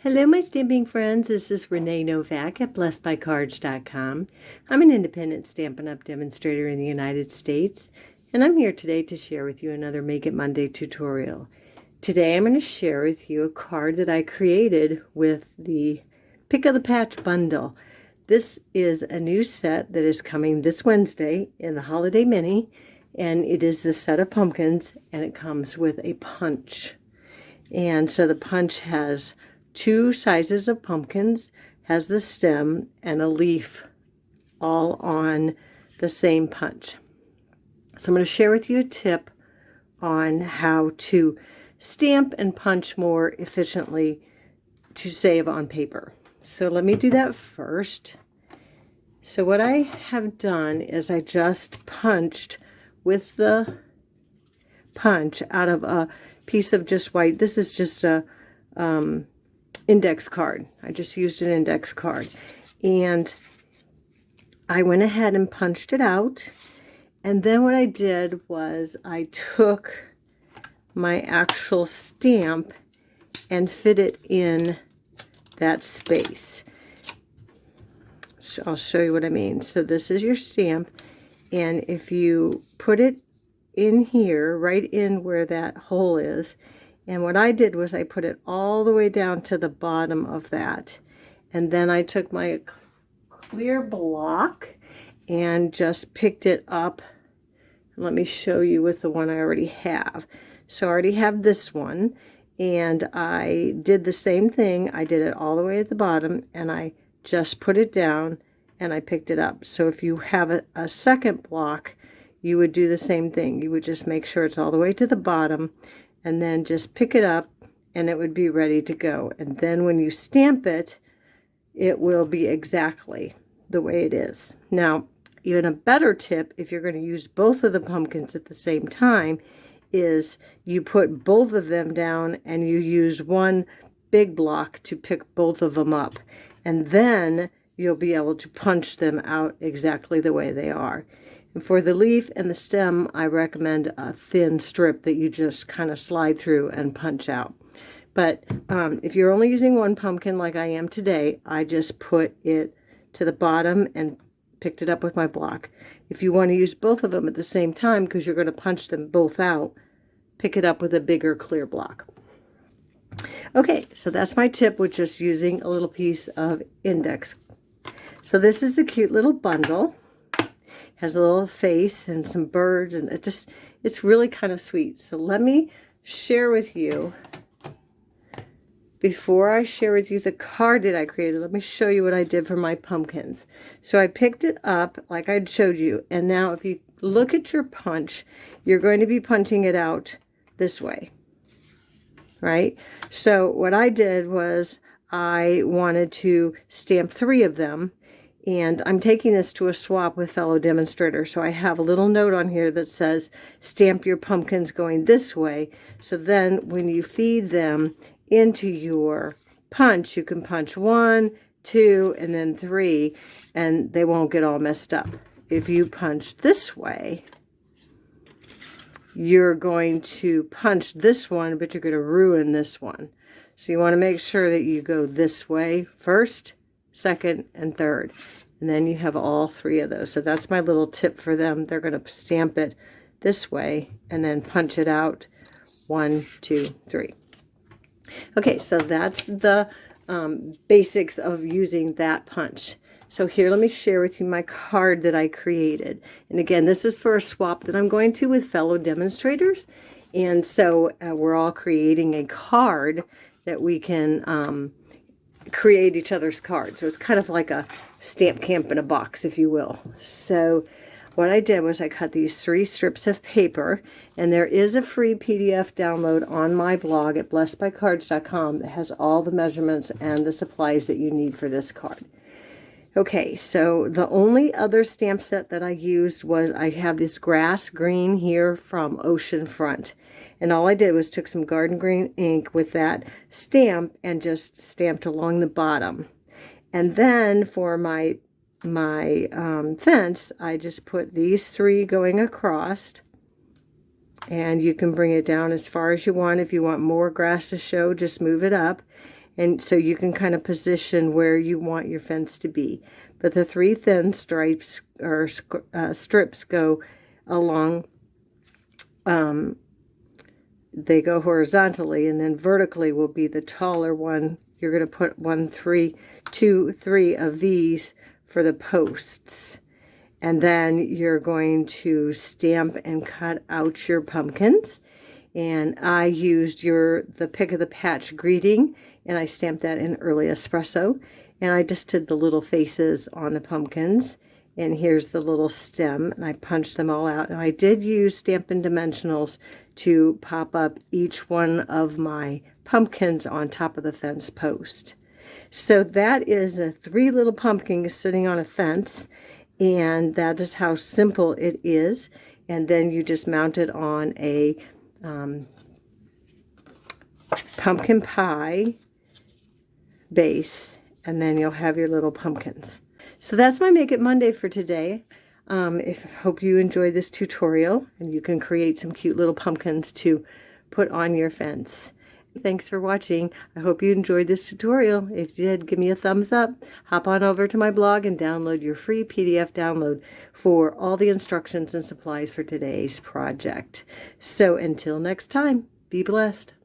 Hello, my stamping friends. This is Renee Novak at blessedbycards.com. I'm an independent Stampin' Up! Demonstrator in the United States, and I'm here today to share with you another Make It Monday tutorial. Today I'm going to share with you a card that I created with the Pick of the Patch bundle. This is a new set that is coming this Wednesday in the Holiday Mini, and it is the set of pumpkins, and it comes with a punch. And so the punch has two sizes of pumpkins, has the stem and a leaf all on the same punch. So I'm going to share with you a tip on how to stamp and punch more efficiently to save on paper. So let me do that first. So what I have done is I just punched with the punch out of a piece of just white. This is just a index card. I just used an index card, and I went ahead and punched it out, and then what I did was I took my actual stamp and fit it in that space. So I'll show you what I mean. So this is your stamp, and if you put it in here, right in where that hole is, and what I did was I put it all the way down to the bottom of that. And then I took my clear block and just picked it up. Let me show you with the one I already have. So I already have this one, and I did the same thing. I did it all the way at the bottom, and I just put it down and I picked it up. So if you have a second block, you would do the same thing. You would just make sure it's all the way to the bottom, and then just pick it up, and it would be ready to go. And then when you stamp it, it will be exactly the way it is. Now, even a better tip, if you're going to use both of the pumpkins at the same time, is you put both of them down and you use one big block to pick both of them up. And then you'll be able to punch them out exactly the way they are. And for the leaf and the stem, I recommend a thin strip that you just kind of slide through and punch out. But if you're only using one pumpkin like I am today, I just put it to the bottom and picked it up with my block. If you want to use both of them at the same time because you're going to punch them both out, pick it up with a bigger clear block. Okay, so that's my tip with just using a little piece of index. So this is a cute little bundle. Has a little face and some birds, and it's really kind of sweet. So let me share with you, before I share with you the card that I created, let me show you what I did for my pumpkins. So I picked it up like I showed you, and now if you look at your punch, you're going to be punching it out this way, right? So what I did was I wanted to stamp 3 of them, and I'm taking this to a swap with fellow demonstrators. So I have a little note on here that says, stamp your pumpkins going this way. So then when you feed them into your punch, you can punch 1, 2, and then 3, and they won't get all messed up. If you punch this way, you're going to punch this one, but you're going to ruin this one. So you want to make sure that you go this way first, second, and third. And then you have all 3 of those. So that's my little tip for them. They're going to stamp it this way and then punch it out 1, 2, 3. Okay, so that's the basics of using that punch. So here, let me share with you my card that I created. And again, this is for a swap that I'm going to with fellow demonstrators. And so we're all creating a card that we can create each other's cards. So it's kind of like a stamp camp in a box, if you will. So what I did was I cut these 3 strips of paper, and there is a free PDF download on my blog at blessedbycards.com that has all the measurements and the supplies that you need for this card. Okay, so the only other stamp set that I used was I have this grass green here from Ocean Front. And all I did was took some garden green ink with that stamp and just stamped along the bottom. And then for my fence, I just put these 3 going across. And you can bring it down as far as you want. If you want more grass to show, just move it up. And so you can kind of position where you want your fence to be. But the 3 thin stripes or strips go along, they go horizontally, and then vertically will be the taller one. You're going to put 2, 3 of these for the posts. And then you're going to stamp and cut out your pumpkins. And I used the Pick of the Patch greeting, and I stamped that in early espresso. And I just did the little faces on the pumpkins. And here's the little stem, and I punched them all out. And I did use Stampin' Dimensionals to pop up each one of my pumpkins on top of the fence post. So that is 3 little pumpkins sitting on a fence, and that is how simple it is. And then you just mount it on a pumpkin pie base, and then you'll have your little pumpkins. So that's my Make It Monday for today. Hope you enjoyed this tutorial, and you can create some cute little pumpkins to put on your fence. Thanks for watching. I hope you enjoyed this tutorial. If you did, give me a thumbs up. Hop on over to my blog and download your free PDF download for all the instructions and supplies for today's project. So until next time, be blessed.